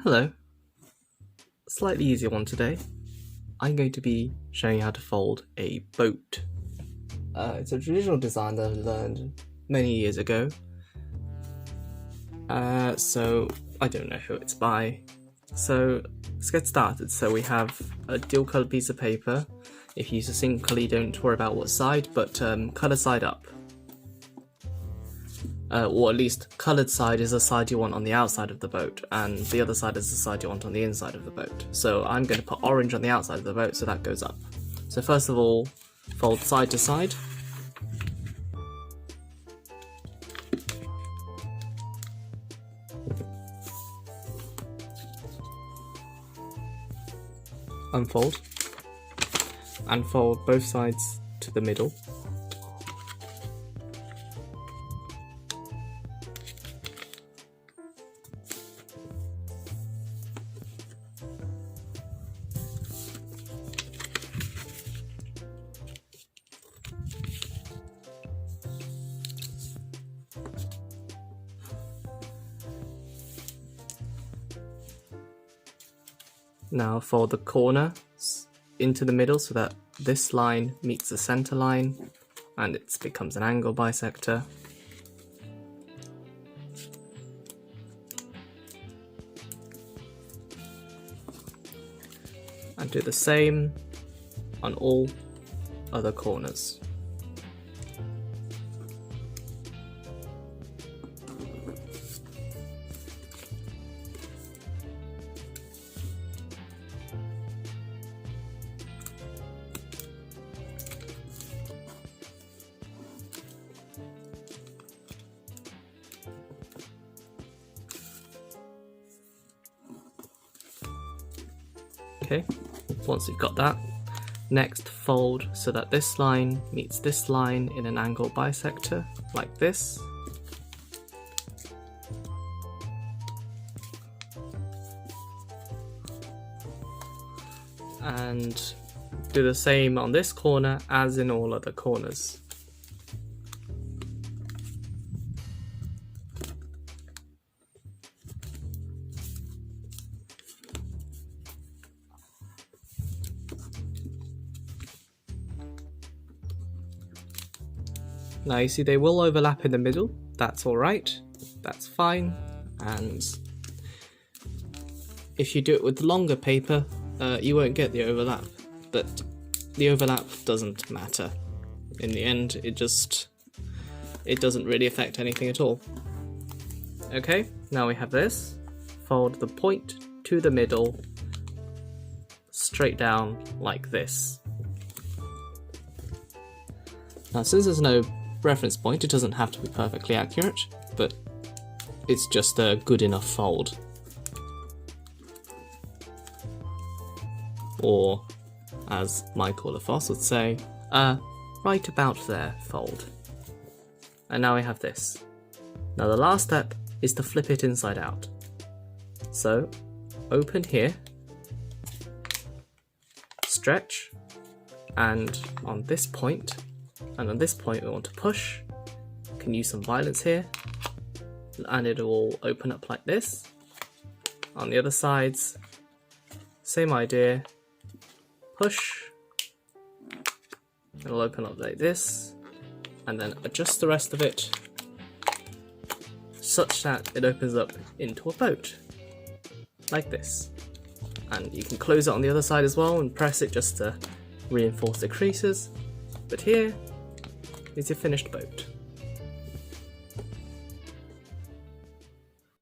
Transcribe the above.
Hello. Slightly easier one today. I'm going to be showing you how to fold a boat. It's a traditional design that I learned many years ago. So I don't know who it's by. So let's get started. So we have a dual colored piece of paper. If you use a single color, you don't worry about what side, but color side up. Or at least coloured side is the side you want on the outside of the boat, and the other side is the side you want on the inside of the boat. So I'm going to put orange on the outside of the boat, so that goes up. So first of all, fold side to side. Unfold. And fold both sides to the middle. Now fold the corner into the middle so that this line meets the center line and it becomes an angle bisector. And do the same on all other corners. Okay, once you've got that, next fold so that this line meets this line in an angle bisector, like this. And do the same on this corner as in all other corners. Now you see they will overlap in the middle, that's alright, that's fine, and if you do it with longer paper, you won't get the overlap, but the overlap doesn't matter. In the end, it doesn't really affect anything at all. Okay, now we have this. Fold the point to the middle, straight down like this. Now since there's no reference point, it doesn't have to be perfectly accurate, but it's just a good enough fold. Or, as Michael LaFosse would say, right about there fold. And now we have this. Now the last step is to flip it inside out. So, open here, stretch, and on this point, and on this point we want to push. You can use some violence here, and it will open up like this. On the other sides, same idea, push, it'll open up like this, and then adjust the rest of it such that it opens up into a boat, like this. And you can close it on the other side as well and press it just to reinforce the creases, but here is your finished boat.